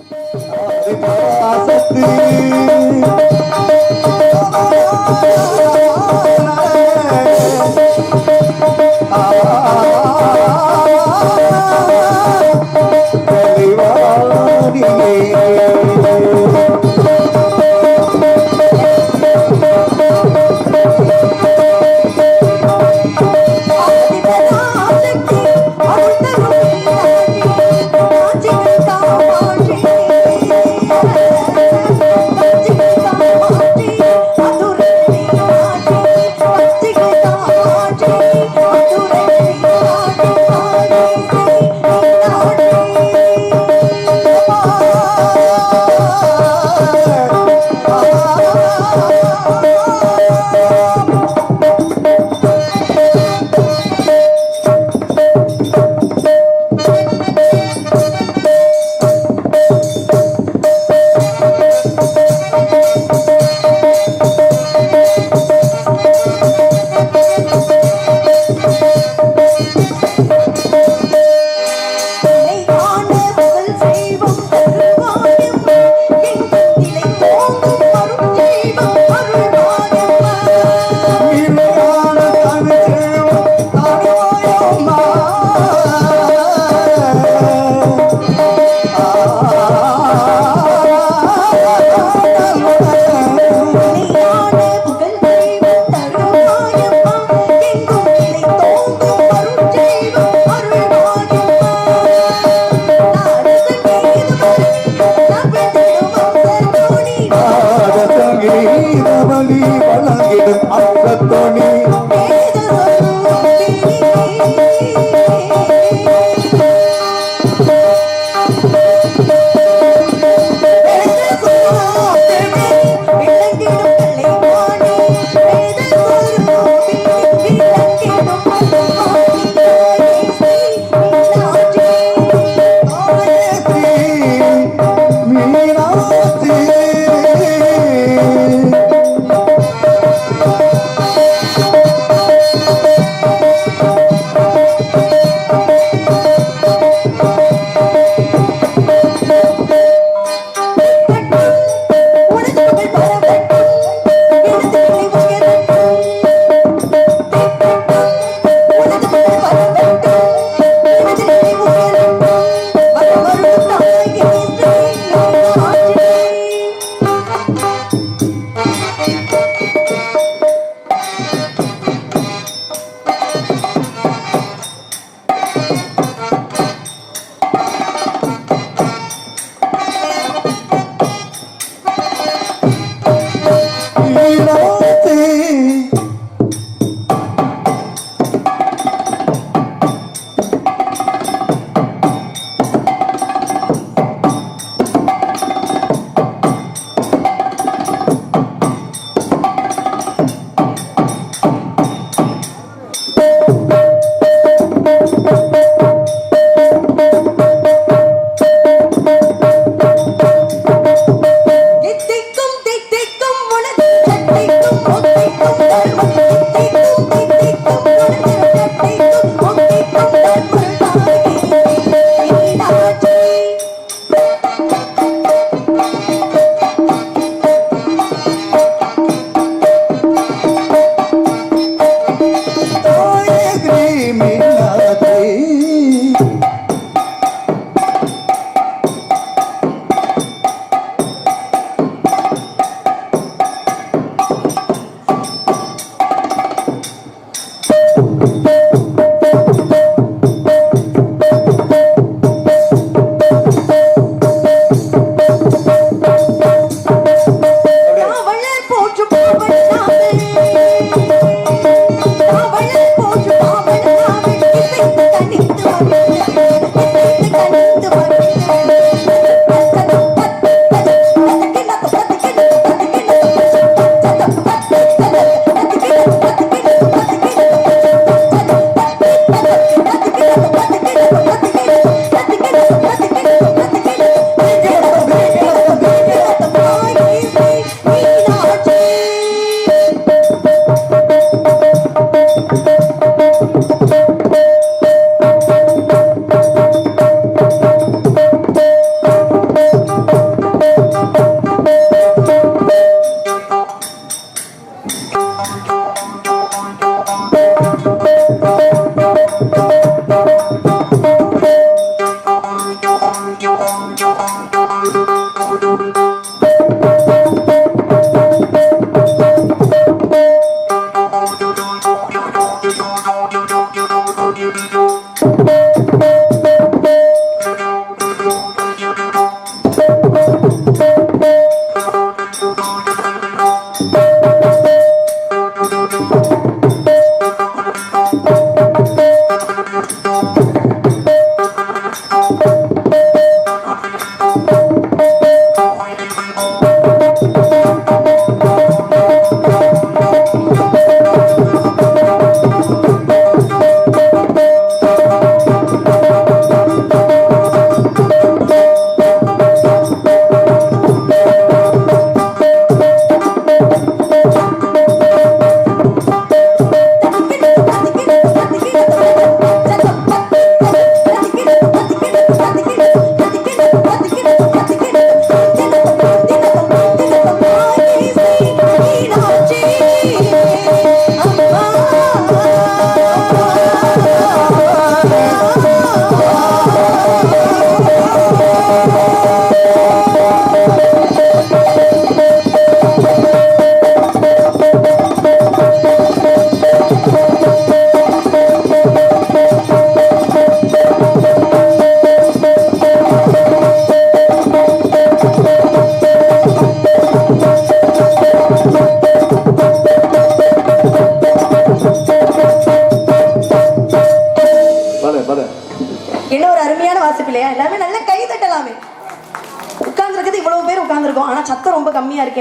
Oh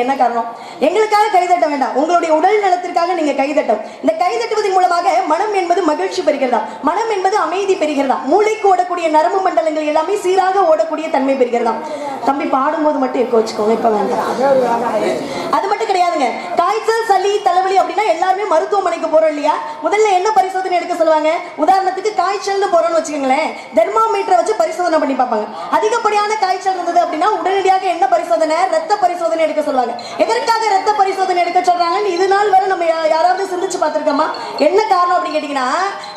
என்ன காரணம்? எங்களுக்காக கைதட்ட வேண்டாம், உங்களுடைய உடல் நலத்திற்காக நீங்க கைதட்டும். இந்த கைதட்டுவதன் மூலமாக மனம் என்பது மகிழ்ச்சி பெறுகிறதா, மனம் என்பது அமைதி பெறுகிறதா, மூளைக்கு ஓடக்கூடிய நரம்பு மண்டலங்கள் எல்லாமே சீராக ஓடக்கூடிய தன்மை பெறுகிறதா. தம்பி பாடும்போது மட்டும் எக்கோ வச்சுக்கோங்க, இப்ப வேண்டாம். அது மட்டும் கிடையாதுங்க. காய்ச்சல், சளி, தலைவலி அப்படின்னா எல்லாருமே மருத்துவமனைக்கு போறோம் இல்லையா? முதல்ல என்ன பரிசோதனை எடுக்க சொல்லுவாங்க? உதாரணத்துக்கு காய்ச்சல்னு போறோம்னு வச்சுக்கோங்களேன், தெர்மாமீட்டரை வச்சு பரிசோதனை பண்ணி பார்ப்பாங்க. அதிகப்படியான காய்ச்சல் இருந்தது அப்படின்னா உடனடியாக என்ன பரிசோதனை? ரத்த பரிசோதனை எடுக்க சொல்லுவாங்க. எதற்காக ரத்த பரிசோதனை எடுக்க சொல்றாங்கன்னு இது நாள் வரை நம்ம யாராவது சிந்திச்சு பார்த்திருக்கோமா? என்ன காரணம் அப்படின்னு கேட்டீங்கன்னா,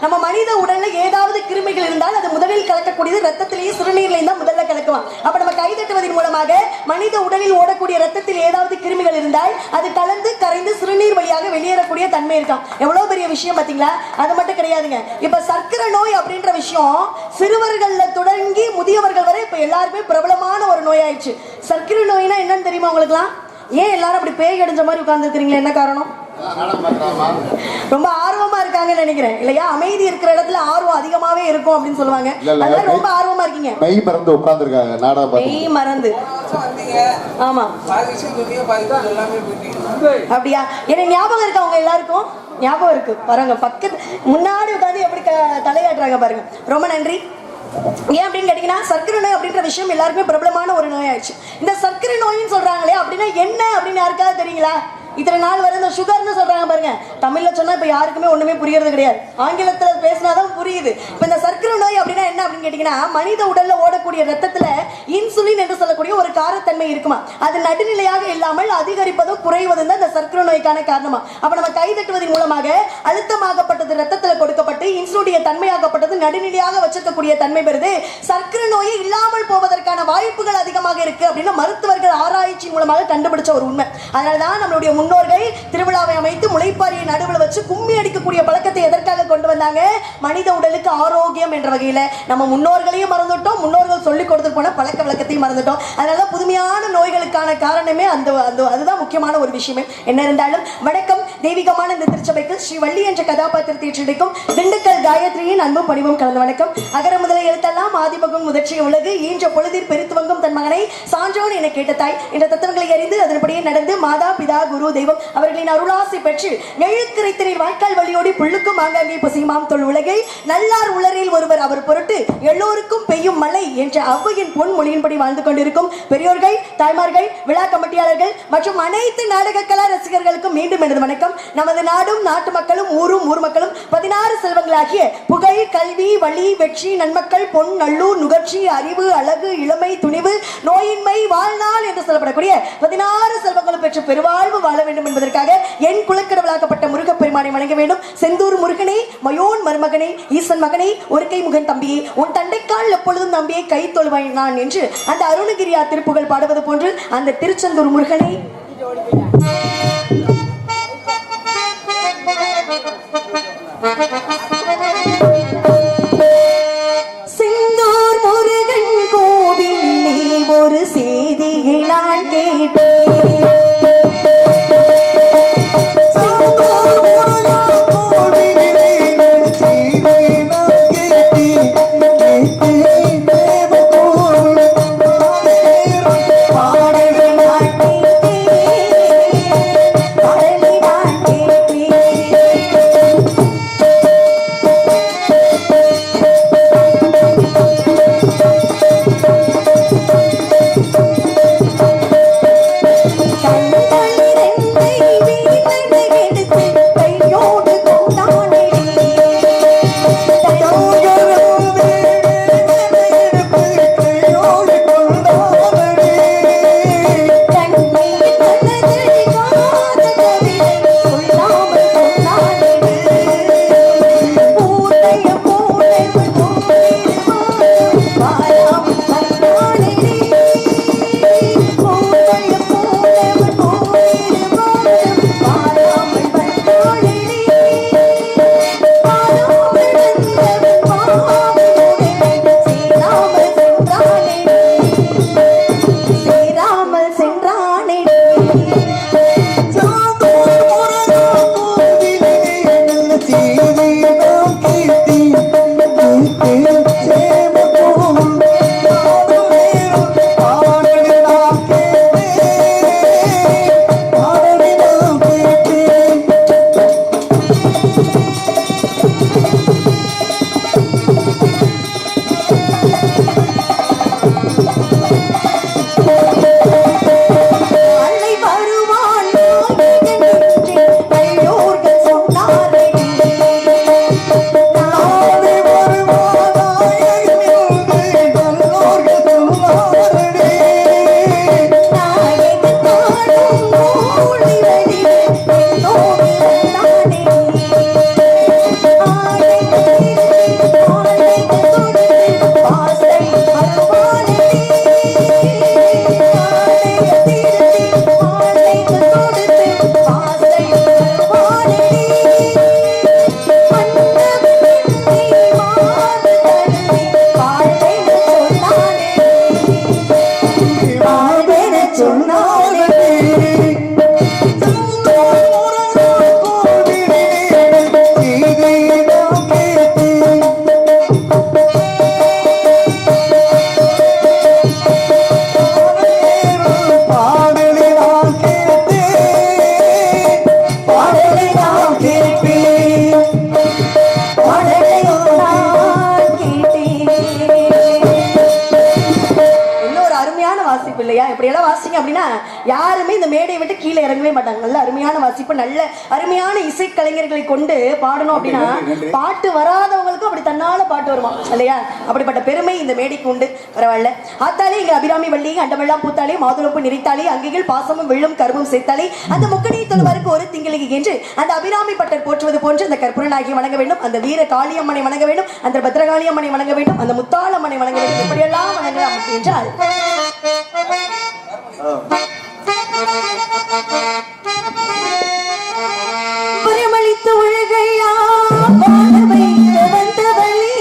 நம்ம மனித உடல்ல ஏதாவது கிருமிகள் இருந்தால் அது முதலில் கலக்கக்கூடியது ரத்தத்திலேயே சிறுநீர்லையும் தான் முதல்ல கலக்குவான். அப்ப நம்ம கைதட்டுவதன் மூலமாக மனித உடலில் ஓடக்கூடிய ரத்தத்தில் ஏதாவது கிருமிகள் இருந்தால் அது கலந்து கரைந்து சிறுநீர் வழியாக வெளியேறக்கூடிய தன்மை இருக்காம். எவ்வளவு பெரிய விஷயம் பாத்தீங்களா? அது மட்டும் கிடையாதுங்க. இப்ப சர்க்கரை நோய் அப்படின்ற விஷயம் சிறுவர்கள்ல தொடங்கி முதியவர்கள் வரை இப்ப எல்லாருமே பிரபலமான ஒரு நோய் ஆயிடுச்சு. சர்க்கரை நோய்னா என்னன்னு தெரியுமா உங்களுக்குலாம்? ஏன் எல்லாரும் அப்படி பேய் அடிஞ்ச மாதிரி உட்கார்ந்து இருக்கிறீங்களா? என்ன காரணம்? ரொம்ப ஆர்வமா இருக்காங்கன்னு நினைக்கிறேன் இல்லையா? அமைதி இருக்கிற இடத்துல ஆர்வம் அதிகமாவே இருக்கும் அப்படின்னு சொல்லுவாங்க. அதனால ரொம்ப ஆர்வமா இருக்கீங்க. மெய் மறந்து உட்கார்ந்துருக்காங்க. மெய் மறந்து. ஆமா, அப்படியா? என்ன ஞாபகம் இருக்கா? அவங்க எல்லாருக்கும் ஞாபகம் இருக்கு பாருங்க. பக்கத்து முன்னாடி உட்கார்ந்து எப்படி தலையாட்டுறாங்க பாருங்க. ரொம்ப நன்றி. ஏன் அப்படின்னு கேட்டீங்கன்னா, சர்க்கரை நோய் அப்படின்ற விஷயம் எல்லாருமே பிரபலமான ஒரு நோய் ஆயிடுச்சு. இந்த சர்க்கரை நோயின்னு சொல்றாங்களே அப்படின்னா என்ன அப்படின்னு யாருக்காவது தெரியுங்களா? இத்தனை நாள் வரை இந்த சுகர்னு சொல்றாங்க பாருங்க. தமிழ்ல சொன்னா இப்ப யாருக்குமே ஒண்ணுமே புரியறது கிடையாது, ஆங்கிலத்துல பேசினாதான் புரியுது. இப்ப இந்த சர்க்கரை நோய் அப்படின்னா என்ன அப்படின்னு கேட்டீங்கன்னா, மனித உடல்ல ஓடக்கூடிய ரத்தத்துல இன்சுலின் என்று சொல்லக்கூடிய ஒரு காரத்தன்மை இருக்குமா, அது நடுநிலையாக இல்லாமல் அதிகரிப்பதும் குறைவதும் தான் இந்த சர்க்கரை நோய்க்கான காரணமா. அப்ப நம்ம கைதட்டுவதன் மூலமாக அழுத்தமாகப்பட்டது ரத்தத்துல கொடுக்கப்பட்டு இன்சுலினுடைய தன்மையாகப்பட்டது நடுநிலையாக வச்சிருக்கக்கூடிய தன்மை பெறுது. சர்க்கரை நோயை இல்லாமல் போவதற்கான வாய்ப்புகள் அதிகமாக இருக்கு அப்படின்னு மருத்துவர்கள் ஆராய்ச்சி மூலமாக கண்டுபிடிச்ச ஒரு உண்மை. அதனாலதான் நம்மளுடைய முன்னோர்கள் திருவிழாவை அமைத்து முளைப்பாரியை நடுவில் வச்சு கும்மி அடிக்கக்கூடிய பழக்கத்தை எதற்காக கொண்டு வந்தாங்க? மனித உடலுக்கு ஆரோக்கியம் என்ற வகையில. நம்ம முன்னோர்களையும் மறந்துட்டோம், முன்னோர்கள் சொல்லிக் கொடுத்து போன பழக்க வழக்கத்தையும் மறந்துட்டோம். அதனால புதுமையான நோய்களுக்கான காரணமே அதுதான் முக்கியமான ஒரு விஷயமே. என்ன இருந்தாலும் வணக்கம். தெய்வீகமான இந்த திருச்சபைக்கு ஸ்ரீ வள்ளி என்ற கதாபாத்திரத்தை ஏற்றிருக்கும் திண்டுக்கல் காயத்ரியின் அன்பும் பணிவும் கலந்த வணக்கம். அகர முதல எழுத்தெல்லாம் ஆதிபகம் முதற்சிய உலகு ஈன்ற பொழுதில் பெருத்துவங்கும் தன் மகனை சான்றோன் என கேட்ட தாய் என்ற தத்துவங்களை அறிந்து அதன்படியே நடந்து மாதா பிதா குரு தெய்வம் அவர்களின் அருளாசி பெற்று எழுத்திரைத்திரை வாய்க்கால் வழியோடி புள்ளுக்கும் ஆங்காங்கே பசிமாம் தொல் உலகை நல்லார் உளரில் ஒருவர் அவர் பொருட்டு எல்லோருக்கும் பெய்யும் மழை என்ற ஔவையின் பொன் மொழியின்படி வாழ்ந்து கொண்டிருக்கும் பெரியோர்கள், தாய்மார்கள், விழா கமிட்டியாளர்கள் மற்றும் அனைத்து நாடக கலா ரசிகர்களுக்கும் மீண்டும் எனது வணக்கம். நமது நாடும் நாட்டு மக்களும் ஊரும் ஊர் மக்களும் 16 செல்வங்களாகிய புகழ், கல்வி, வழி, வெற்றி, நன்மக்கள், பொன், நல்லூர், நுகர்ச்சி, அறிவு, அழகு, இளமை, துணிவு, நோயின்மை, வாழ்நாள் என்று சொல்லப்படக்கூடிய 16 செல்வங்களும் பெற்று பெருவாழ்வு வாழ வேண்டும் என்பதற்காக என் குலக்கடவுளாக்கப்பட்ட முருகப்பெருமானை வணங்க வேண்டும். செந்தூர் முருகனே, மயோன் மருமகனே, ஈசன் மகனே, ஒரு கை முகன் தம்பியே, உன் தண்டைக்கால் எப்பொழுதும் நம்பியை கை தொழுவாய் நான் என்று அந்த அருணகிரியா திருப்புகள் பாடுவது போன்று அந்த திருச்செந்தூர் முருகனை செந்தூர் முருகன் கோவிலே ஒரு செய்தியை நான் கேட்டேன். யாருமே இந்த மேடையை விட்டு கீழே இறங்கவே மாட்டாங்க. நல்ல அருமையான வாசிப்பு, நல்ல அருமையான இசை கலைஞர்களை கொண்டு பாடணும் அப்படின்னா பாட்டு வராதவங்களுக்கும் அப்படி தன்னால பாட்டு வருமா இல்லையா? அப்படிப்பட்ட பெருமை இந்த மேடைக்கு உண்டு. பரவாயில்ல. ஆத்தாலே இங்க அபிராமி வள்ளி அண்டமெல்லாம் பூத்தாலே மாதுளப்பு நிறைத்தாலே அங்கையில் பாசமும் வெள்ளும் கருவும் சேர்த்தாலே அந்த முக்கணியை தொழுவருக்கு ஒரு திங்களுக்கு என்று அந்த அபிராமி பட்டர் போற்றுவது போன்று அந்த கற்பூரனாகி வணங்க வேண்டும், அந்த வீர காளியம்மனை வணங்க வேண்டும், அந்த பத்ரகாளியம்மனை வணங்க வேண்டும், அந்த முத்தாளம்மனை வணங்க வேண்டும். இப்படியெல்லாம் வணங்கலாம் என்றால் புறமளித்து உலகையா பாடவை வந்தவளே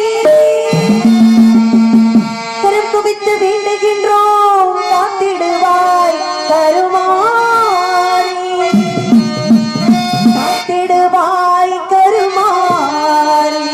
கரம் குவித்து வேண்டுகின்றோம் காத்திடுவாய் கருமாரி காத்திடுவாய் கருமாரி.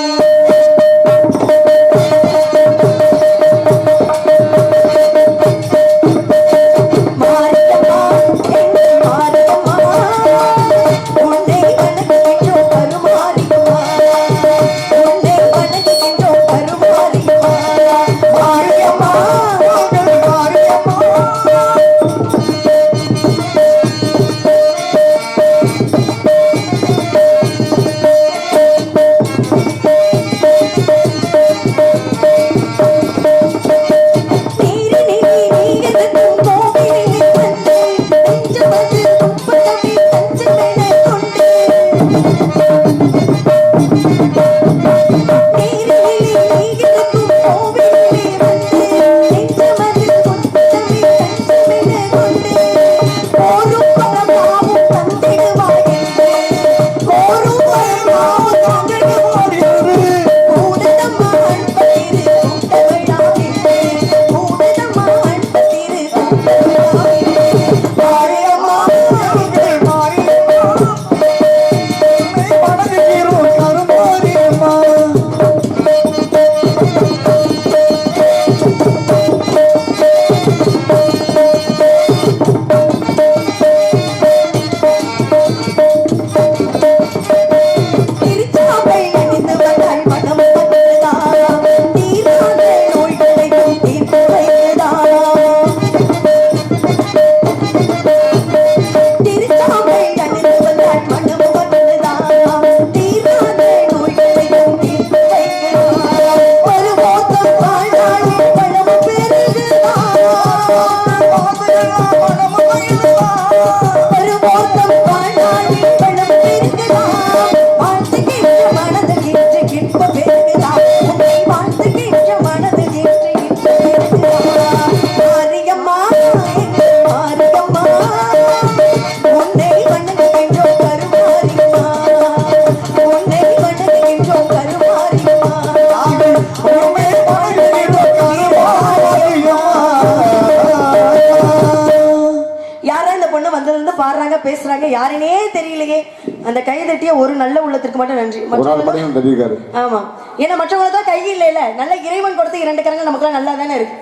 பேசுறாங்க யாருனே தெரியலையே. அந்த கை தட்டிய ஒரு நல்ல உள்ளத்திற்கு மட்டும் நன்றி. ஆமா, ஏன்னா மற்றவங்க தான் கை இல்ல, நல்ல இறைவன் கொடுத்த 2 கரங்கள் நமக்கு நல்லா தானே இருக்கு.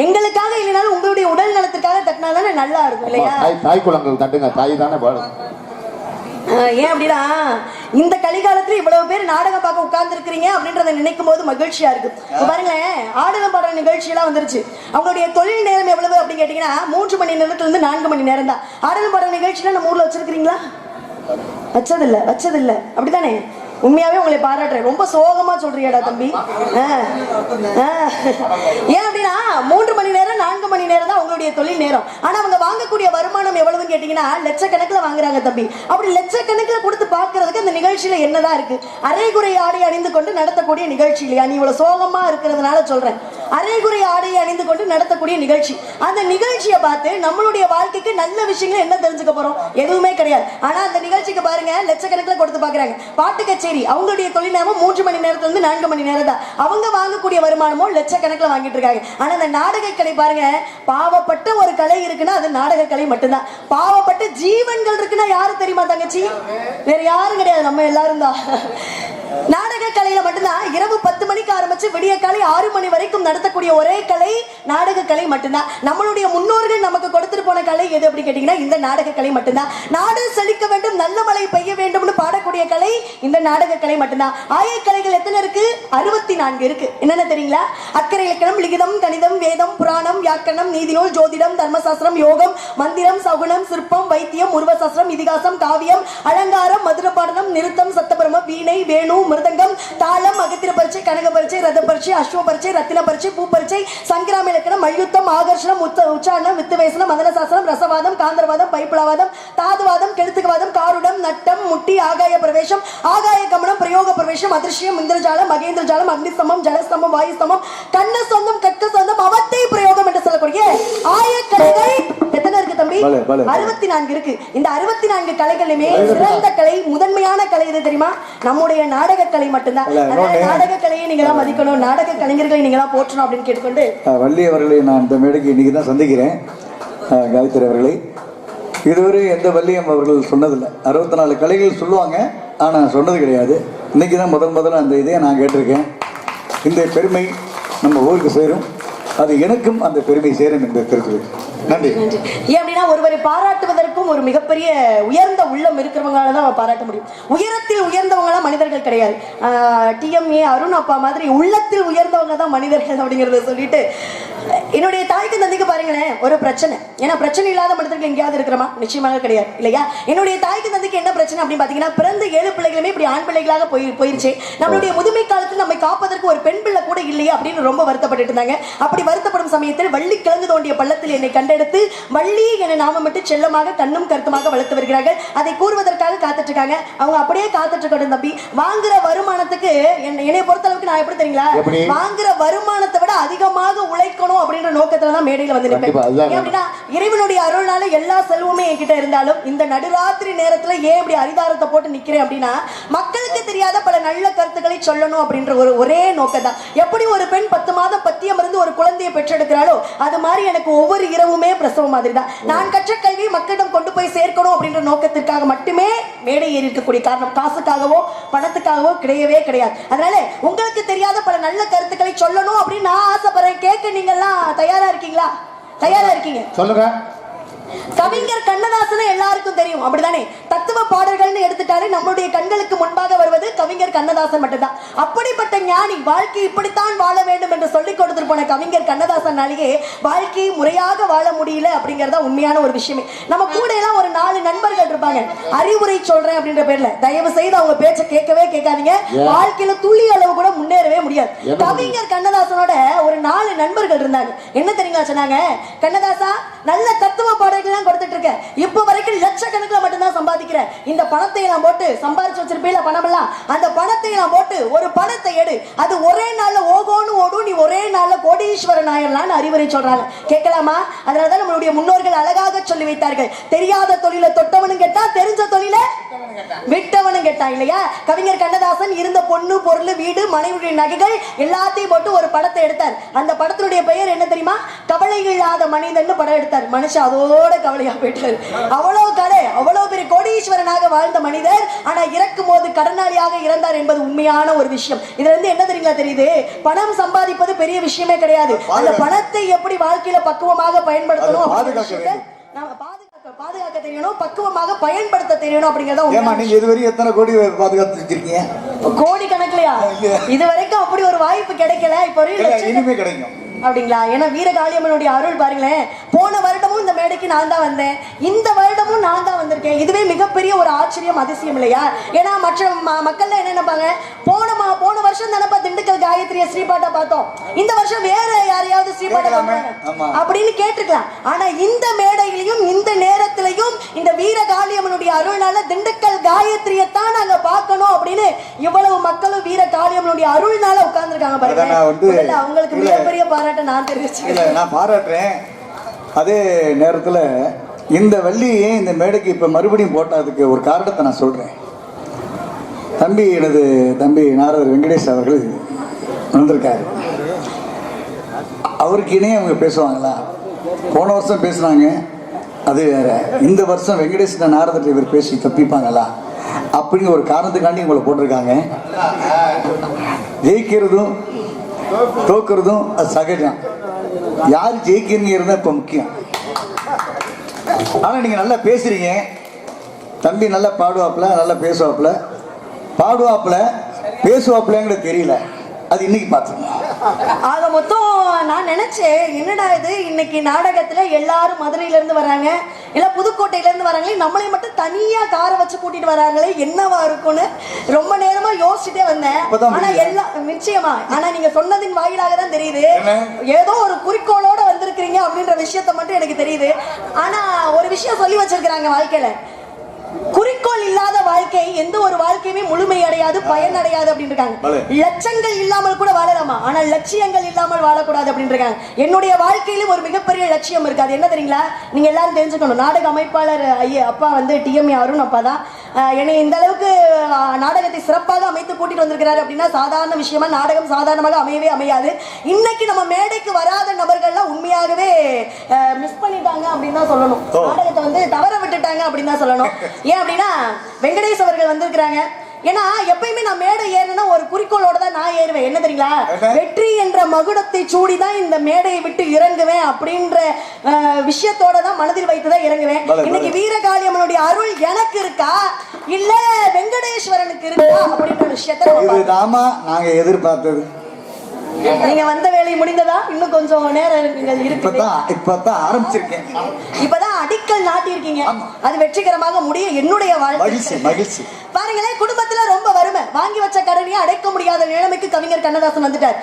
எங்களுக்காக இல்லைனாலும் உங்களுடைய உடல் நலத்திற்காக தட்டினா தானே நல்லா இருக்கும் இல்லையா? தாய் குலங்கள் தட்டுங்க, தாய் தானே பாடு. ஏன் அப்படின்னா இந்த கலிகாலத்துல இவ்வளவு பேர் நாடகம் பார்க்க உட்கார்ந்து இருக்கிறீங்க அப்படின்றத நினைக்கும் போது மகிழ்ச்சியா இருக்கு. பாருங்களேன், ஆடலம் பாடுற நிகழ்ச்சி எல்லாம் வந்துருச்சு. அவங்களுடைய தொழில் நேரம் எவ்வளவு அப்படின்னு கேட்டீங்கன்னா 3 மணி நேரத்துல இருந்து 4 மணி நேரம் தான். ஆடலம் பாடுற நிகழ்ச்சியில நம்ம ஊர்ல வச்சிருக்கீங்களா? வச்சதில்ல அப்படித்தானே? உண்மையாவே உங்களை பாராட்டுறேன். ரொம்ப சோகமா சொல்றியாடா தம்பி. ஏன் அப்படின்னா 3 மணி நேரம் 4 மணி நேரம் தான் உங்களுடைய தொழில் நேரம். ஆனா அவங்க வாங்கக்கூடிய வருமானம் எவ்வளவுன்னு கேட்டீங்கன்னா லட்சக்கணக்கில் வாங்குறாங்க தம்பி. அப்படி லட்சக்கணக்கில் கொடுத்து பாக்குறதுக்கு அந்த நிகழ்ச்சியில என்னதான் இருக்கு? அரைகுறை ஆடை அணிந்து கொண்டு நடத்தக்கூடிய நிகழ்ச்சி இல்லையா? நீ இவ்வளவு சோகமா இருக்கிறதுனால சொல்றேன். அரைகுறை ஆடையை அணிந்து கொண்டு நடத்தக்கூடிய நிகழ்ச்சி. அந்த நிகழ்ச்சியை பார்த்து நம்மளுடைய வாழ்க்கைக்கு நல்ல விஷயங்கள் என்ன தெரிஞ்சுக்க போறோம்? எதுவுமே கிடையாது. ஆனா அந்த நிகழ்ச்சிக்கு பாருங்க லட்சக்கணக்கில் கொடுத்து பாக்குறாங்க. பாட்டு கச்சேரி அவங்களுடைய தொழில் நேரம் 3 மணி நேரத்துல இருந்து 4 மணி நேரம் தான். அவங்க வாங்கக்கூடிய வருமானமோ லட்சக்கணக்கில் வாங்கிட்டு இருக்காங்க. ஆனா அந்த நாடக கலை பாருங்க, பாவப்பட்ட ஒரு கலை இருக்குன்னா அது நாடக கலை மட்டும்தான். பாவப்பட்ட ஜீவன்கள் இருக்குன்னா யாரு தெரியுமா தங்கச்சி? வேற யாரும் கிடையாது, நம்ம எல்லாரும் தான். நாடக கலையில மட்டும்தான் இரவு 10 மணிக்கு ஆரம்பிச்சு விடிய காலை 6 மணி வரைக்கும் நடத்தக்கூடிய ஒரே கலை நாடக கலை மட்டும்தான். நம்மளுடைய முன்னோர்கள் நமக்கு கொடுத்துட்டு போன கலை எது அப்படி கேட்டீங்கன்னா இந்த நாடக கலை மட்டும்தான். நாடு செழிக்க வேண்டும், நல்ல மழை பெய்ய வேண்டும்னு பாடக்கூடிய கலை இந்த நாடக கலை மட்டும்தான். ஆயக்கலைகள் எத்தனை இருக்கு? 64 இருக்கு. என்னென்ன தெரியுங்களா? அக்கறை இலக்கணம், லிகிதம், கணிதம், வேதம், புராணம், வியாக்கரணம், நீதிநூல், ஜோதிடம், தர்மசாஸ்திரம், யோகம், மந்திரம், சகுனம், சிற்பம், வைத்தியம், உருவசாஸ்திரம், இதிகாசம், காவியம், அலங்காரம், மதுரபாடனம், நிறுத்தம், சத்தபரமம், வீணை, வேணு, மிருதங்கம், தாளம், அகத்திர பரீட்சை, கனக பரீட்சை, ரத பரீட்சை, அஸ்வ பரீட்சை, ரத்தின பரீட்சை, பூ பரீட்சை, சங்கிராம இலக்கணம், மல்யுத்தம், ஆகர்ஷணம், உச்சாரணம், வித்துவேசனம், மதனசாஸ்திரம், ரசவாதம், காந்தரவாதம், பைப்பிளவாதம், தாதுவாதம், கெடுத்துக்கவாதம், காருடம், நட்டம், முட்டி, ஆகாய பிரவேசம், ஆகாய கமனம், பிரயோக பிரவேசம், அதிர்ஷ்யம், இந்திரஜாலம், மகேந்திரஜாலம், அக்னிஸ்தம்பம், ஜலஸ்தம்பம், வாயுஸ்தம்பம், கண்ண சொந்தம், கட்க சொந்தம், அவத்தை பிரயோகம் என்று சொல்லக்கூடிய ஆயக்கலைகள் எத்தனை இருக்கு தம்பி? 64 இருக்கு. இந்த 64 கலைகளுமே சிறந்த கலை, முதன்மையான கலை எது தெரியுமா? நம்முடைய நாடக கலை மட்டும்தான். நாடக கலையை நீங்க மதிக்கணும், நாடக கலைஞர்களை நீங்க போற்றணும் அப்படின்னு கேட்டுக்கொண்டு வள்ளி அவர்களை நான் இந்த மேடைக்கு இன்னைக்கு தான் சந்திக்கிறேன். காயத்ரி அவர்களை இதுவரை எந்த வள்ளியம் அவர்கள் சொன்னதில்லை. 64 கலைகள் சொல்லுவாங்க, ஆனால் சொன்னது கிடையாது. இன்னைக்கு தான் முதல்ல அந்த இதையை நான் கேட்டிருக்கேன். இந்த பெருமை நம்ம ஊருக்கு சேரும், அது எனக்கும் அந்த பெருமை சேரும் என்று தெரிஞ்சு நன்றி. ஏன் அப்படின்னா ஒருவரை பாராட்டுவதற்கும் ஒரு மிகப்பெரிய உயர்ந்த உள்ளம் இருக்கிறவங்களால தான் பாராட்ட முடியும். உயரத்தில் உயர்ந்தவங்களாம் மனிதர்கள் கிடையாது. TMA அருண் அப்பா மாதிரி உள்ளத்தில் உயர்ந்தவங்க தான் மனிதர்கள் அப்படிங்கிறத சொல்லிட்டு என்னுடைய தாய்க்கு தந்தைக்கு பாருங்களேன் ஒரு பிரச்சனை. ஏன்னா பிரச்சனை இல்லாத மனிதர்கள் எங்கேயாவது இருக்கிறோமா? நிச்சயமாக கிடையாது இல்லையா? என்னுடைய தாய்க்கு தந்தைக்கு என்ன பிரச்சனை அப்படின்னு பாத்தீங்கன்னா, பிறந்த 7 பிள்ளைகளுமே இப்படி ஆண் பிள்ளைகளாக போயிருச்சு. நம்மளுடைய முதுமை காலத்தில் நம்மை காப்பதற்கு ஒரு பெண் பிள்ளை கூட இல்லையா அப்படின்னு ரொம்ப வருத்தப்பட்டு இருந்தாங்க. அப்படி வருத்தப்படும் சமயத்தில் வள்ளி கிழங்கு தோண்டிய பள்ளத்தில் என்னை கண்டெடுத்து வள்ளி என நாமமிட்டு செல்லமாக கண்ணும் கருத்துமாக வளர்த்து வருகிறார்கள். அதை கூறுவதற்காக காத்துட்டு இருக்காங்க. அவங்க அப்படியே காத்துட்டு இருக்கட்டும் தம்பி. வாங்குற வருமானத்துக்கு என்னை பொறுத்த அளவுக்கு நான் எப்படி தெரியுங்களா, வாங்குற வருமானத்தை விட அதிகமாக உழைக்கணும் அப்படின்ற நோக்கத்துல தான் மேடையில வந்து நிற்பேன். அப்படின்னா இறைவனுடைய அருள்னால எல்லா செல்வமே என்கிட்ட இருந்தாலும் இந்த நடுராத்திரி நேரத்துல ஏன் இப்படி அரிதாரத்தை போட்டு நிக்கிறேன் அப்படின்னா, மக்களுக்கு தெரியாத பல நல்ல கருத்துக்களை சொல்லணும் அப்படின்ற ஒரே நோக்கம் தான். எப்படி ஒரு பெண் 10 மாதம் பத்தியம் இருந்து ஒரு குழந்தையை பெற்றெடுக்கிறாளோ அது மாதிரி எனக்கு ஒவ்வொரு இரவுமே பிரசவம் மாதிரி தான். நான் கற்ற கல்வி மக்களிடம் கொண்டு போய் சேர்க்கணும் அப்படின்ற நோக்கத்திற்காக மட்டுமே மேடை ஏறி இருக்கக்கூடிய காரணம் காசுக்காகவோ பணத்துக்காகவோ கிடையவே கிடையாது. அதனால உங்களுக்கு தெரியாத பல நல்ல கருத்துக்களை சொல்லணும் அப்படின்னு நான் ஆசைப்படுறேன். கேட்க நீங்க எல்லாம் தயாரா இருக்கீங்களா? தயாரா இருக்கீங்க? சொல்லுங்க. கவிஞர் கண்ணதாசனை எல்லாருக்கும் தெரியும், அப்படிதானே? தத்துவ பாடல்கள்னு எடுத்துட்டாலே நம்மளுடைய கண்களுக்கு முன்பாக வருவது கவிஞர் கண்ணதாசன் மட்டும்தான். அப்படிப்பட்ட ஞானி வாழ்க்கை இப்படித்தான் வாழ வேண்டும் என்று சொல்லிக் கொடுத்துட்டு போன கவிஞர் கண்ணதாசனாலேயே வாழ்க்கையை முறையாக வாழ முடியல அப்படிங்கறத உண்மையான ஒரு விஷயமே. நம்ம கூட எல்லாம் ஒரு 4 நண்பர்கள் இருப்பாங்க, அறிவுரை சொல்றேன் அப்படின்ற பேர்ல. தயவு செய்து அவங்க பேச்ச கேட்கவே கேட்காதீங்க, வாழ்க்கையில துளி அளவு கூட முன்னேறவே முடியாது. கவிஞர் கண்ணதாசனோட ஒரு 4 நண்பர்கள் இருந்தாங்க. என்ன தெரியுங்களா சொன்னாங்க? கண்ணதாசா, நல்ல தத்துவ பாடல்கள் எல்லாம் கொடுத்துட்டு இருக்க, இப்ப வரைக்கும் லட்சக்கணக்கில் மட்டும்தான் சம்பாதிக்கிற. இந்த பணத்தை எல்லாம் போட்டு சம்பாதிச்சு வச்சிருப்பீல பணம் எல்லாம், அந்த பணத்தை எல்லாம் போட்டு ஒரு பணத்தை எடு, அது ஒரே நாள்ல ஓகோன்னு ஓடும், நீ ஒரே நாள்ல கோடீஸ்வரன் ஆயிரலாம்னு அறிவுரை சொல்றாங்க. கேட்கலாமா? அதனாலதான் நம்மளுடைய முன்னோர்கள் அழகாக சொல்லி வைத்தார்கள், தெரியாத தொழில தொட்டவனும் கேட்டா, தெரிஞ்ச தொழில விட்டவனும் கேட்டா இல்லையா? கவிஞர் கண்ணதாசன் இருந்த பொண்ணு பொருள் வீடு மனைவியுடைய நகைகள் எல்லாத்தையும் போட்டு ஒரு படத்தை எடுத்தார். அந்த படத்தினுடைய பெயர் என்ன தெரியுமா? கவலை இல்லாத மனிதன் படம் எடுத்தார். மனுஷன் அதோட கவலையா போயிட்டார். அவ்வளவு கலை, அவ்வளவு பெரிய கோடீஸ்வரனாக வாழ்ந்த மனிதர், ஆனா இறக்கும் போது கடனாளியாக இறந்தார் என்பது உண்மையான ஒரு விஷயம். இதுல இருந்து என்ன தெரியுங்களா தெரியுது? பணம் சம்பாதிப்பது பெரிய விஷயமே கிடையாது. அந்த பணத்தை எப்படி வாழ்க்கையில பக்குவமாக பயன்படுத்தணும், நாம பாதுகாக்க தெரியணும், பக்குவமாக பயன்படுத்த தெரியணும் அப்படிங்கறத. நீங்க இதுவரை எத்தனை கோடி பாதுகாத்து வச்சிருக்கீங்க? கோடி கணக்குலயா? இது வரைக்கும் அப்படி ஒரு வாய்ப்பு கிடைக்கல. இப்ப இனிமே கிடைக்கும் அப்படிங்களா? ஏன்னா வீரகாளியம்மனுடைய அருள் பாருங்களேன். போன வருடமும் இந்த மேடைக்கு நான் தான் வந்தேன், இந்த வருடமும் நான் தான் வந்திருக்கேன். இதுவே மிகப்பெரிய ஒரு ஆச்சரியம், அதிசயம் இல்லையா? ஏன்னா மற்ற மக்கள் என்ன நினைப்பாங்க, போன வருஷம் தானப்பா திண்டுக்கல் காயத்ரிய ஸ்ரீபாட்டா பார்த்தோம், இந்த வருஷம் வேற யாரையாவது ஸ்ரீபாட்டா அப்படின்னு கேட்டுக்கலாம். ஆனா இந்த மேடையிலையும் இந்த நேரத்திலையும் இந்த வீரகாளியம்மனுடைய அருள்னால திண்டுக்கல் காயத்ரியத்தான் நாங்க பார்க்கணும் அப்படின்னு இவ்வளவு மக்களும் வீரகாளியம்மனுடைய அருள்னால உட்கார்ந்துருக்காங்க பாருங்க. அவங்களுக்கு மிகப்பெரிய பாராட்டு நான் தெரிவிச்சுக்கிறேன். நான் பாராட்டுறேன். அதே நேரத்தில் இந்த வள்ளியை இந்த மேடைக்கு இப்ப மறுபடியும் போட்டதுக்கு ஒரு காரணத்தை நான் சொல்றேன். எனது தம்பி நாரதர் வெங்கடேஷ் அவர்கள் வந்திருக்காரு. அவருக்கு இணையே அவங்க பேசுவாங்களா? போன வருஷம் பேசுனாங்க, அது வேற. இந்த வருஷம் வெங்கடேஷ் நாரதர் இவர் பேசி தப்பிப்பாங்களா அப்படிங்கிற ஒரு காரணத்துக்காண்டி உங்களை போட்டிருக்காங்க. ஜெயிக்கிறதும் தோக்குறதும் அது சகஜம். யார் ஜெயிக்கிறீங்க இப்ப முக்கியம். ஆனா நீங்க நல்லா பேசுறீங்க. தம்பி நல்லா பாடுவாப்புல, நல்லா பேசுவாப்புல. பேசுவாப்புலங்கிறது தெரியல, அது இன்னைக்கு பார்த்துருங்க. ஆக மொத்தம் நான் நினைச்சேன், என்னடா இது இன்னைக்கு நாடகத்துல எல்லாரும் மதுரையில இருந்து வராங்க, இல்ல புதுக்கோட்டையில இருந்து வராங்களே, நம்மளை மட்டும் தனியா காரை வச்சு கூட்டிட்டு வராங்களே, என்னவா இருக்கும்னு ரொம்ப நேரமா யோசிச்சுட்டே வந்தேன். ஆனா எல்லாம் நிச்சயமா, ஆனா நீங்க சொன்னதின் வாயிலாக தான் தெரியுது, ஏதோ ஒரு குறிக்கோளோட வந்திருக்கிறீங்க அப்படின்ற விஷயத்த மட்டும் எனக்கு தெரியுது. ஆனா ஒரு விஷயம் சொல்லி வச்சிருக்கிறாங்க, வாழ்க்கையில குறிக்கோள் இல்லாத வாழ்க்கை எந்த ஒரு வாழ்க்கையுமே முழுமை அடையாது, பயன் அடையாது அப்படின்னு இருக்காங்க. லட்சங்கள் இல்லாமல் கூட வாழலாமா, ஆனால் லட்சியங்கள் இல்லாமல் வாழக்கூடாது அப்படின்னு இருக்காங்க. என்னுடைய வாழ்க்கையிலும் ஒரு மிகப்பெரிய லட்சியம் இருக்காது. என்ன தெரியுங்களா? நீங்க எல்லாரும் தெரிஞ்சுக்கணும், நாடக அமைப்பாளர் அப்பா வந்து டிஎம்ஏ அருண் அப்பா தான் என்னை இந்த அளவுக்கு நாடகத்தை சிறப்பாக அமைத்து கூட்டிட்டு வந்திருக்கிறாரு. அப்படின்னா சாதாரண விஷயமா நாடகம் சாதாரணமாக அமையவே அமையாது. இன்னைக்கு நம்ம மேடைக்கு வராத நபர்கள்லாம் உண்மையாகவே மிஸ் பண்ணிட்டாங்க அப்படின்னு தான் சொல்லணும். நாடகத்தை வந்து தவற விட்டுட்டாங்க அப்படின்னு தான் சொல்லணும். ஏன் அப்படின்னா வெங்கடேஷ் அவர்கள் வந்திருக்கிறாங்க. ஏன்னா எப்பயுமே நான் மேடை ஏறினா ஒரு குறிக்கோளோட தான் நான் ஏறுவேன். என்ன தெரியுங்களா? வெற்றி என்ற மகுடத்தை சூடிதான் இந்த மேடையை விட்டு இறங்குவேன் அப்படின்ற விஷயத்தோட தான் மனதில் வைத்துதான் இறங்குவேன். இன்னைக்கு வீரகாளியம்மனுடைய அருள் எனக்கு இருக்கா இல்ல வெங்கடேஸ்வரனுக்கு இருக்கா அப்படின்ற விஷயத்த நாங்க எதிர்பார்த்தது. நீங்க வந்த வேலை முடிந்ததா? இன்னும் கொஞ்சம் நேரம் இருக்கு. இப்பதான் ஆரம்பிச்சிருக்கேன். இப்பதான் அடிக்கல் நாட்டி இருக்கீங்க. அது வெற்றிகரமாக முடிய என்னுடைய மகிழ்ச்சி. பாருங்களேன், குடும்பத்துல ரொம்ப வறுமை, வாங்கி வச்ச கடனையே அடைக்க முடியாத நிலைமைக்கு கவிஞர் கண்ணதாசன் வந்துட்டார்.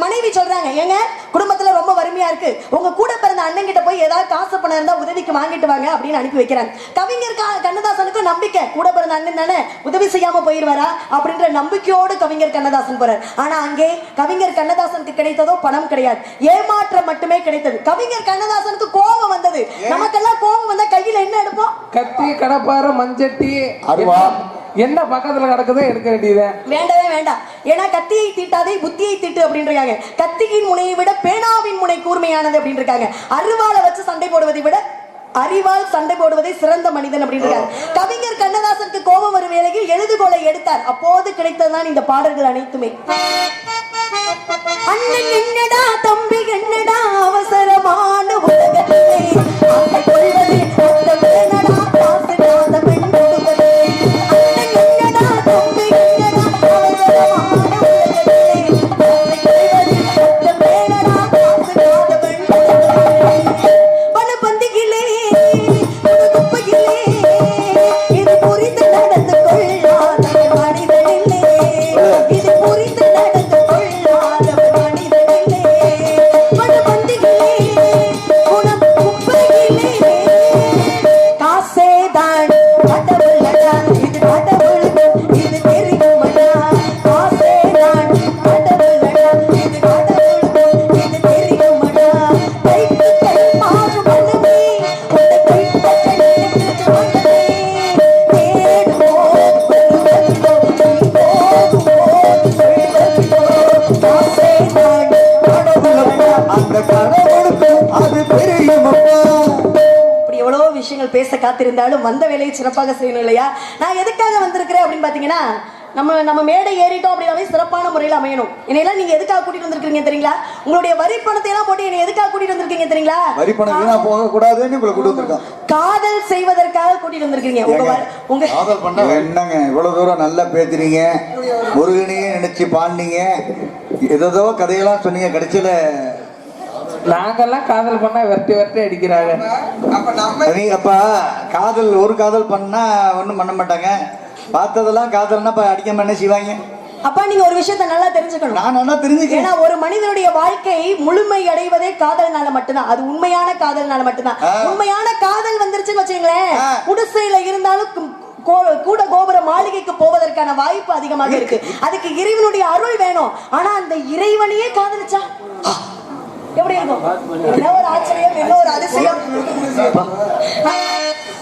மனைவி சொல்றாங்க, ஏங்க குடும்பத்துல ரொம்ப வறுமையா இருக்கு, உங்க கூட பிறந்த அண்ணன் கிட்ட போய் ஏதாவது காசு பணம் இருந்தா உதவிக்கு வாங்கிட்டு வாங்க அப்படின்னு அனுப்பி வைக்கிறாங்க. கவிஞர் கண்ணதாசனுக்கு நம்பிக்கை, கூட பிறந்த அண்ணன் தானே உதவி செய்யாம போயிருவாரா அப்படின்ற நம்பிக்கையோடு கவிஞர் கண்ணதாசன் போறார். ஆனா அங்கே கவிஞர் கண்ணதாசனுக்கு கிடைத்ததோ பணம் கிடையாது, ஏமாற்றம் மட்டுமே கிடைத்தது. கவிஞர் கண்ணதாசனுக்கு கோபம் வந்தது. நமக்கெல்லாம் கோபம் வந்தா கையில என்ன எடுப்போம்? கத்தி, கடப்பார, மஞ்சட்டி, அருவா, என்ன பக்கத்துல கிடக்குதோ எடுக்க வேண்டியது. வேண்டவே வேண்டாம். ஏன்னா கத்தியை தீட்டாதே புத்தியை தீட்டு அப்படின்றாங்க. கத்தியின் முனையை விட பேனாவின் முனை கூர்மையானது அப்படின்றாங்க. அருவாளை வச்சு சண்டை போடுவதை விட அறிவால் சண்டை போடுவதை சிறந்த மனிதன் அப்படின்றாங்க. கவிஞர் கண்ணதாசனுக்கு கோபம் வரும் வேளையில் எழுதுகோலை எடுத்தார். அப்போது கிடைத்ததுதான் இந்த பாடல்கள் அனைத்துமே. அண்ணன் என்னடா தம்பி என்னடா அவசரமான உலகத்திலே விஷயங்கள் பேச காத்திருந்தாலும் வந்த வேலையை சிறப்பாக செய்யணும் இல்லையா? நான் எதுக்காக வந்திருக்கிறேன் அப்படின்னு பாத்தீங்கன்னா, நம்ம மேடை ஏறிட்டோம் அப்படின்னாவே சிறப்பான முறையில் அமையணும். என்னையெல்லாம் நீங்க எதுக்காக கூட்டிட்டு வந்திருக்கீங்க தெரியுங்களா? உங்களுடைய வரி பணத்தை எல்லாம் போட்டு என்னை எதுக்காக கூட்டிட்டு வந்திருக்கீங்க தெரியுங்களா? வரி பணம் வீணா போக கூடாதுன்னு உங்களை கூட்டிட்டு வந்திருக்கோம். காதல் செய்வதற்காக கூட்டிட்டு வந்திருக்கீங்க. உங்க காதல் பண்ண என்னங்க இவ்வளவு தூரம் நல்லா பேசுறீங்க, முருகனையே நினைச்சு பாண்டிங்க, ஏதோ கதையெல்லாம் சொன்னீங்க, கடைசியில நாங்கெல்லாம் காதல் பண்ணா வெட்டி அடிக்கிறாங்க. அப்ப காதல் ஒரு காதல் பண்ணா ஒண்ணும் பண்ண மாட்டாங்க, பார்த்ததெல்லாம் காதல்னா அடிக்காம என்ன செய்வாங்க? அப்பா நீங்க ஒரு விஷயத்தை நல்லா தெரிஞ்சுக்கணும். நான் நல்லா தெரிஞ்சுக்கேன். ஏன்னா ஒரு மனிதனுடைய வாழ்க்கை முழுமை அடைவதே காதல்னால மட்டும்தான். அது உண்மையான காதல்னால மட்டும்தான். உண்மையான காதல் வந்துருச்சுன்னு வச்சுங்களேன், குடிசையில இருந்தாலும் கூட கோபுர மாளிகைக்கு போவதற்கான வாய்ப்பு அதிகமாக இருக்கு. அதுக்கு இறைவனுடைய அருள் வேணும். ஆனா அந்த இறைவனையே காதலிச்சா எப்படி இருக்கும்? என்ன ஒரு ஆச்சரியம், என்ன ஒரு அதிசயம்.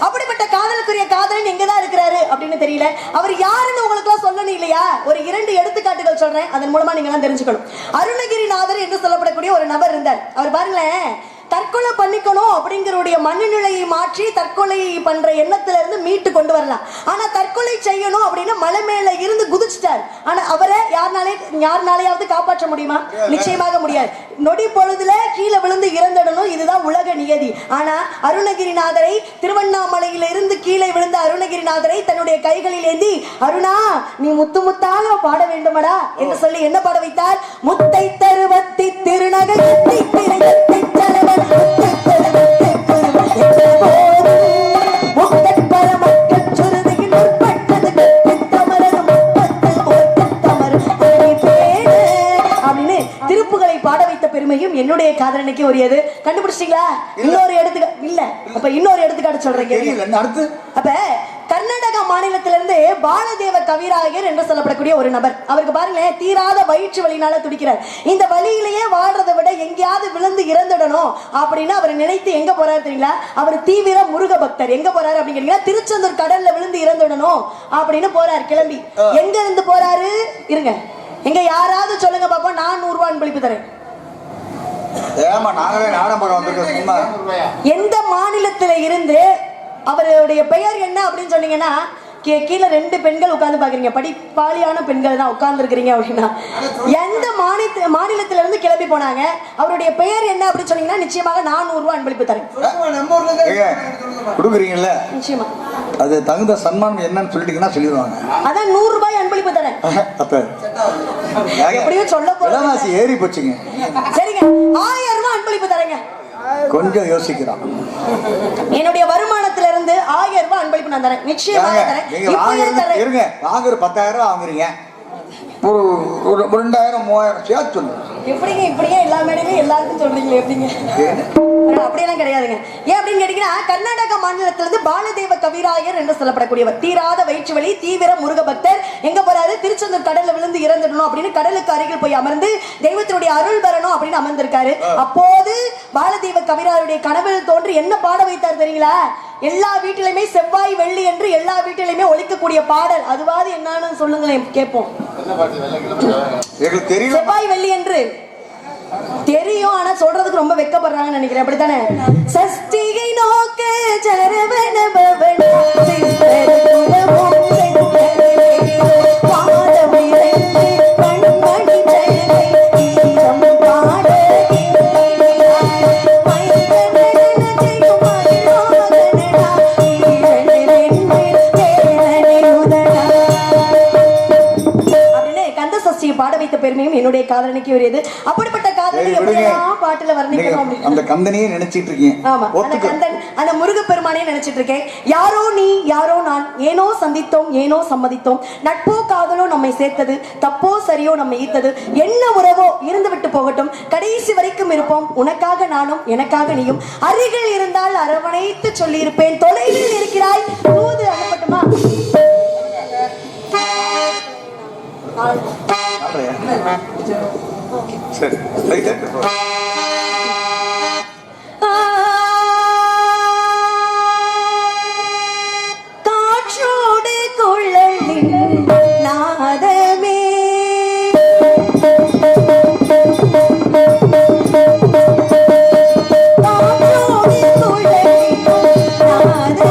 அப்படிப்பட்ட காதலுக்குரிய காதலன் எங்கதான் இருக்கிறாரு அப்படின்னு தெரியல. அவர் யாருன்னு உங்களுக்கு எல்லாம் சொல்லணும் இல்லையா? ஒரு 2 எடுத்துக்காட்டுகள் சொல்றேன், அதன் மூலமா நீங்க எல்லாம் தெரிஞ்சுக்கணும். அருணகிரிநாதர் என்று சொல்லப்படக்கூடிய ஒரு நபர் இருந்தார். அவர் பாருங்களேன், தற்கொலை பண்ணிக்கணும் அப்படிங்கறடைய மனநிலையை மாற்றி தற்கொலை பண்ற எண்ணத்துல இருந்து மீட்டு கொண்டு வரலாம். ஆனா தற்கொலை செய்யணும் அப்படின்னு மலை மேல இருந்து குதிச்சிட்டார். ஆனா அவரை யாருனாலையாவது காப்பாற்ற முடியுமா? நிச்சயமாக முடியாது. நொடி பொழுதுல கீழே விழுந்து இறந்துடணும், இதுதான் உலக நியதி. ஆனா அருணகிரிநாதரை, திருவண்ணாமலையில இருந்து கீழே விழுந்த அருணகிரிநாதரை தன்னுடைய கைகளில் ஏந்தி, அருணா நீ முத்து முத்தாக பாட வேண்டுமடா என்று சொல்லி என்ன பாட வைத்தார்? முத்தை தருவத்தி திருநகை திருப்புகளை பாட வைத்த பெருமையும் என்னுடைய காதலனுக்கு உரியது. கண்டுபிடிச்சிட்டீங்களா? இன்னொரு எடுத்துக்காட்டு இல்ல, அப்ப இன்னொரு எடுத்துக்காட்டு சொல்றேன். அப்ப கர்நாடகா மாநிலத்திலிருந்து பாலதேவ கவிராயர் என்று சொல்லப்படக்கூடிய ஒரு நபர். அவருக்கு பாருங்களேன், தீராத வயிற்று வலினால துடிக்கிறார். இந்த வலியிலேயே வாழ்றதை விட எங்கேயாவது விழுந்து இறந்துடணும் அப்படின்னு அவர் நினைத்து எங்க போறாரு தெரியுங்களா? அவர் தீவிர முருக பக்தர். எங்க போறாரு அப்படிங்கிறீங்களா? திருச்செந்தூர் கடல்ல விழுந்து இறந்துடணும் அப்படின்னு போறாரு கிளம்பி. எங்க இருந்து போறாரு? இருங்க, எங்க யாராவது சொல்லுங்க பாப்பா. நான் 100 ரூபாய் அன்பளிப்பு தரேன். எந்த மாநிலத்தில இருந்து, அவருடைய பெயர் என்ன அப்படின்னு சொன்னீங்கன்னா, கீழே 2 பெண்கள் உட்கார்ந்து பாக்குறீங்க, படிப்பாளியான பெண்கள் தான் உட்கார்ந்து இருக்கிறீங்க அப்படின்னா எந்த மாநிலத்தில இருந்து கிளம்பி போனாங்க, அவருடைய பெயர் என்ன அப்படின்னு சொன்னீங்கன்னா நிச்சயமாக நான் 100 ரூபாய் அன்பளிப்பு தரேன். கொடுக்குறீங்கல்ல, நிச்சயமா அது தகுந்த சன்மானம் என்னன்னு சொல்லிட்டீங்கன்னா சொல்லிடுவாங்க. அதான் 100 ரூபாய் அன்பளிப்பு தரேன். எப்படியோ சொல்ல போறேன், ஏறி போச்சுங்க. சரிங்க, 1000 ரூபாய் அன்பளிப்பு தரேங்க. கொஞ்சம் யோசிக்கிறான். என்னுடைய வருமானத்துல இருந்து 1000 ரூபாய் அன்பளிப்பு நான் தரேன். நிச்சயமாக தரேன். இருங்க, வாங்குற 10,000 ரூபாய் வாங்குறீங்க, ஒரு 2000 3000 சேர்த்து சொல்லுங்க. எப்படிங்க இப்படியே எல்லா மேடையிலும் எல்லாருக்கும் சொல்றீங்களே? எப்படிங்க? அப்படியெல்லாம் கிடையாதுங்க. ஏன் அப்படின்னு கேட்டீங்கன்னா, கர்நாடக மாநிலத்திலிருந்து பாலதேவ கவிராயர் என்று சொல்லப்படக்கூடியவர், தீராத வயிற்று வலி, தீவிர முருக பக்தர். எங்க போறாரு? திருச்செந்தூர் கடல்ல விழுந்து இறந்துடணும் அப்படின்னு கடலுக்கு அருகில் போய் அமர்ந்து தெய்வத்தினுடைய அருள் பெறணும் அப்படின்னு அமர்ந்திருக்காரு. அப்போது பாலதேவ கவிராயருடைய கனவில் தோன்றி என்ன பாட வைத்தார் தெரியுங்களா? எல்லா வீட்டிலுமே செவ்வாய் வெள்ளி என்று எல்லா வீட்டிலுமே ஒலிக்கக்கூடிய பாடல், அதுவாது என்னன்னு சொல்லுங்களேன் கேட்போம். செவ்வாய் வெள்ளி என்று தெரியும், ஆனா சொல்றதுக்கு ரொம்ப வெக்கப்படுறாங்கன்னு நினைக்கிறேன். அப்படித்தானே? சஷ்டிகை நோக்க சரவண பவன பாட வைத்த பெருமையும் என்னுடைய காதலனுக்கு உரியது. அப்படிப்பட்ட காதலனை எப்படியெல்லாம் பாட்டுல வர்ணிக்கணும் அப்படின்னு அந்த கந்தனையே நினைச்சிட்டு இருக்கீங்க. ஆமா, அந்த கந்தன், அந்த முருகப்பெருமானே நினைச்சிட்டு இருக்கேன். யாரோ நீ யாரோ நான், ஏனோ சந்தித்தோம் ஏனோ சம்மதித்தோம், நட்போ காதலோ நம்மை சேர்த்தது, தப்போ சரியோ நம்மை ஈர்த்தது, என்ன உறவோ இருந்து விட்டு போகட்டும், கடைசி வரைக்கும் இருப்போம், உனக்காக நானும் எனக்காக நீயும், அருகில் இருந்தால் அரவணைத்து சொல்லி இருப்பேன், தொலைவில் இருக்கிறாய் தூது அனுப்பட்டுமா? சரி, காற்றோடு குழலின் நாதமே, காற்றோடு குழலின் நாதமே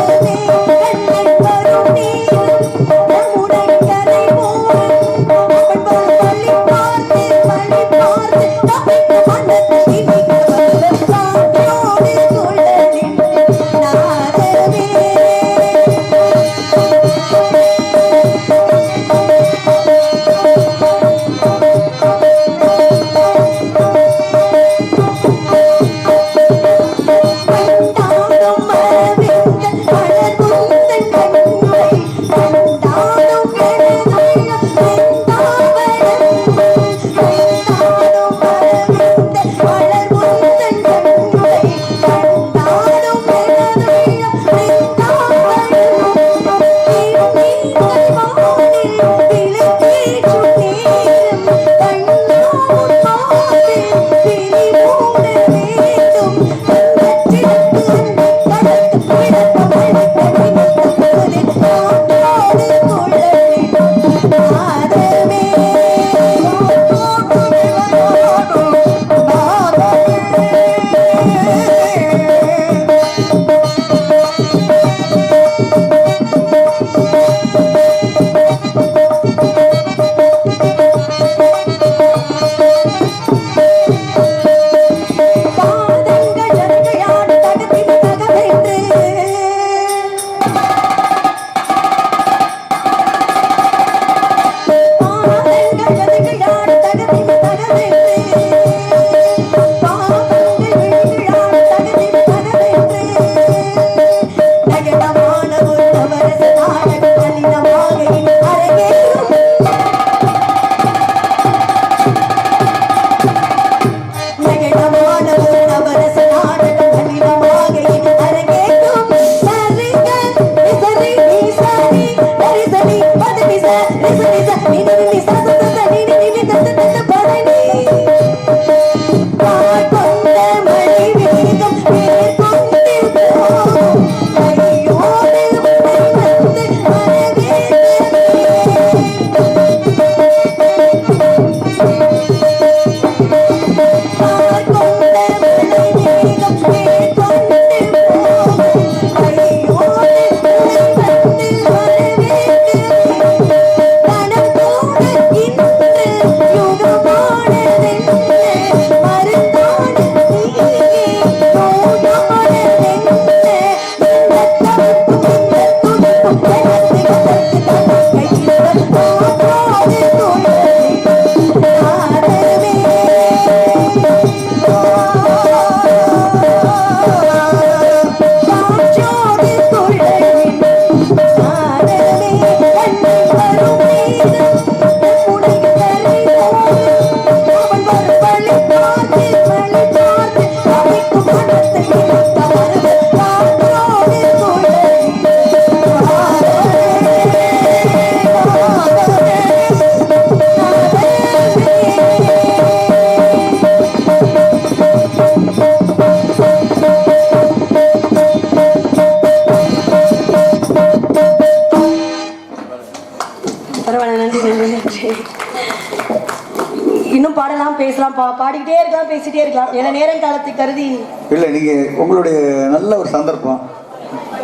நான் பாடிக்கிட்டே இருக்கலாம், பேசிட்டே இருக்கலாம். ஏன்னா நேரம் காலத்தை கருதி. இல்லை, நீங்கள் உங்களுடைய நல்ல ஒரு சந்தர்ப்பம்,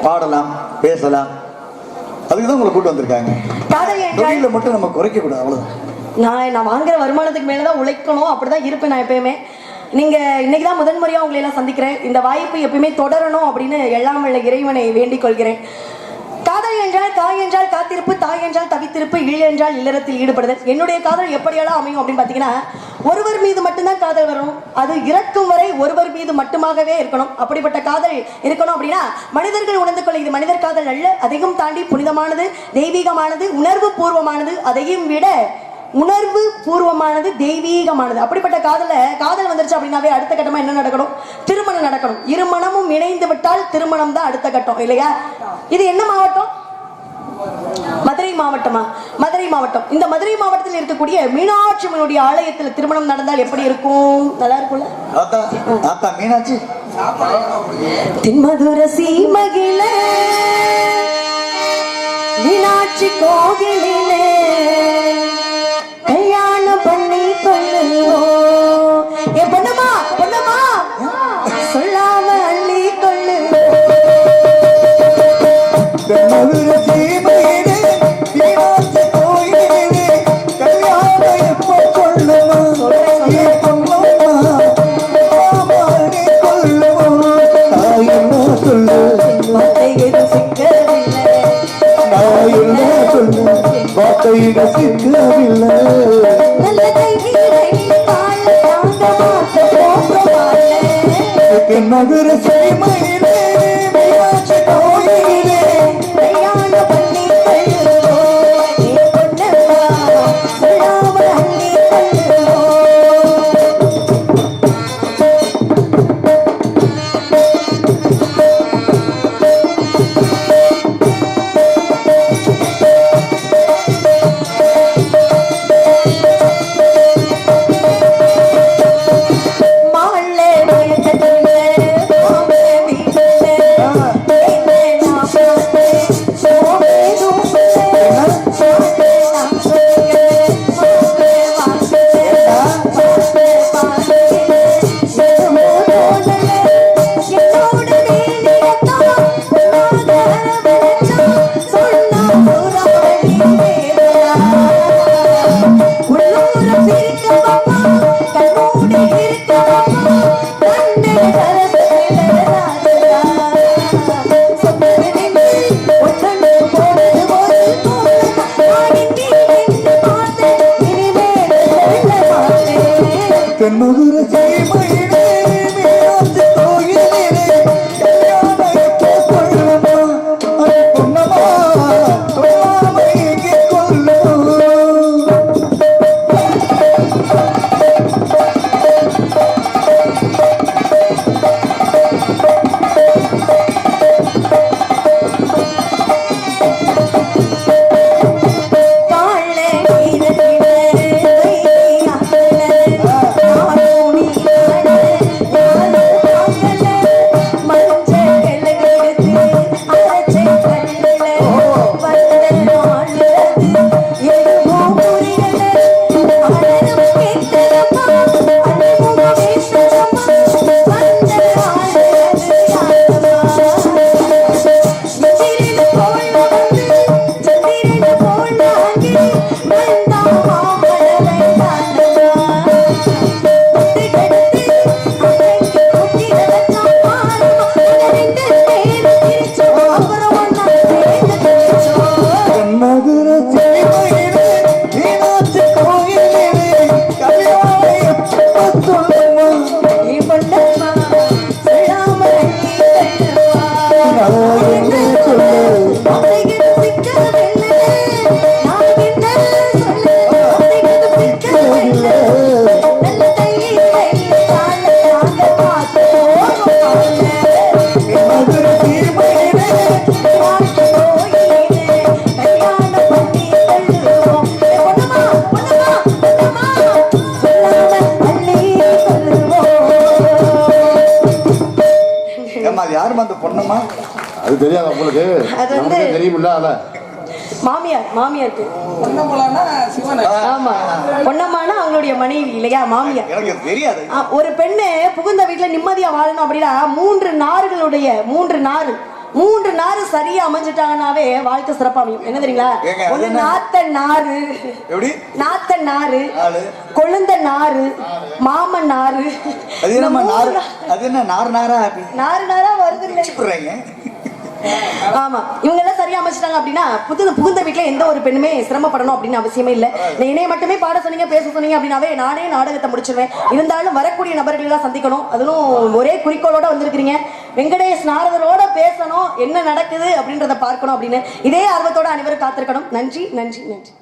பாடலாம், பேசலாம், அதுக்கு தான் உங்களை கூட்டு வந்திருக்காங்க. காதல் என்றால் தொழில மட்டும் நம்ம குறைக்க கூடாது, அவ்வளவுதான். நான் வாங்குற வருமானத்துக்கு மேலதான் உழைக்கணும், அப்படிதான் இருப்பேன் நான் எப்பயுமே. நீங்க இன்னைக்கு தான் முதன்முறையா உங்களை எல்லாம் சந்திக்கிறேன். இந்த வாய்ப்பு எப்பயுமே தொடரணும் அப்படின்னு எல்லாம் உள்ள இறைவனை வேண்டிக் கொள்கிறேன். காதல் என்றால் தாய் என்றால் காத்திருப்பு, தாய் என்றால் தவித்திருப்பு, இழி என்றால் இல்லறத்தில் ஈடுபடுதல். என்னுடைய காதல் எப்படியெல்லாம் அமையும் அப்படின்னு பாத்தீங்கன்னா, ஒருவர் மீது மட்டும்தான் காதல் வரும். அது இறக்கும் வரை ஒருவர் மீது மட்டுமாகவே இருக்கணும். அப்படிப்பட்ட காதல் இருக்கணும் அப்படின்னா மனிதர்கள் உணர்ந்து கொள்ள இது மனிதர் காதல் அல்ல, அதையும் தாண்டி புனிதமானது, தெய்வீகமானது, உணர்வு பூர்வமானது, அதையும் விட உணர்வு பூர்வமானது, தெய்வீகமானது. அப்படிப்பட்ட காதல் வந்துருச்சு அப்படின்னாவே அடுத்த கட்டமா என்ன நடக்கணும்? திருமணம் நடக்கணும். இருமணமும் இணைந்து விட்டால் திருமணம் தான் அடுத்த கட்டம், இல்லையா? இது என்ன மாவட்டம்? மதுரை மாவட்டமா? மதுரை மாவட்டம். இந்த மதுரை மாவட்டத்தில் இருக்கக்கூடிய மீனாட்சி அம்மனுடைய ஆலயத்தில் திருமணம் நடந்தால் எப்படி இருக்கும்? நல்லா இருக்கும்ல? மீனாட்சி தின்மதுர சீமகில மீனாட்சி கோவிலிலே கல்யாணம் பண்ணி கொள்ளுவோம். ஏ பொண்ணம்மா, பொண்ணம்மா சொல்லாம அள்ளி கொள்ளுவோம். மதுரை சீமையிலே மீனாட்சி கோயிலே கல்யாண பண்ணி கொள்ளுவோம். ஏ பொண்ணம்மா சொல்லாம அள்ளி கொள்ளுவோம். மதுரை சீமையிலே மீனாட்சி கோயிலே கல்யாணம் கொள்ளுமா, பொன்னமா சொல்லாம இங்கே கொள்ளுமா. பொண்ணம்மா அது தெரியாது உங்களுக்கு? அது வந்து தெரியுமில்ல? அத மாமியார், மாமியாருக்கு பொன்னம்பலம்னா சிவன். ஆமா, பொன்னம்மானா அவங்களுடைய மனைவி இல்லையா, மாமியார். எனக்கு தெரியாது. ஒரு பெண்ணு புகுந்த வீட்டுல நிம்மதியா வாழணும் அப்படின்னா மூன்று நாறு சரியா அமைஞ்சிட்டாங்கன்னாவே வாழ்க்கை சிறப்பா அமையும். என்ன தெரியுங்களா? ஒண்ணு நாத்த நாறு, எப்படி நாத்த நாறு, கொழுந்த நாறு, மாமன் நாறு. அது என்ன நாறு? அது என்ன நாறு நாரா வருது இல்ல? ஆமா, இவங்க எல்லாம் சரியா அமைச்சிட்டாங்க அப்படின்னா புகுந்த வீட்டுல எந்த ஒரு பெண்ணுமே சிரமப்படணும் அப்படின்னு அவசியமே இல்லை. என்னைய மட்டுமே பாட சொன்னீங்க, பேச சொன்னீங்க அப்படின்னாவே நானே நாடகத்தை முடிச்சிருவேன். இருந்தாலும் வரக்கூடிய நபர்கள் எல்லாம் சந்திக்கணும், அதுவும் ஒரே குறிக்கோளோட வந்திருக்கிறீங்க. வெங்கடேஷ் நாரதரோட பேசணும், என்ன நடக்குது அப்படின்றத பார்க்கணும் அப்படின்னு இதே ஆர்வத்தோட அனைவரும் காத்திருக்கணும். நன்றி நன்றி நன்றி.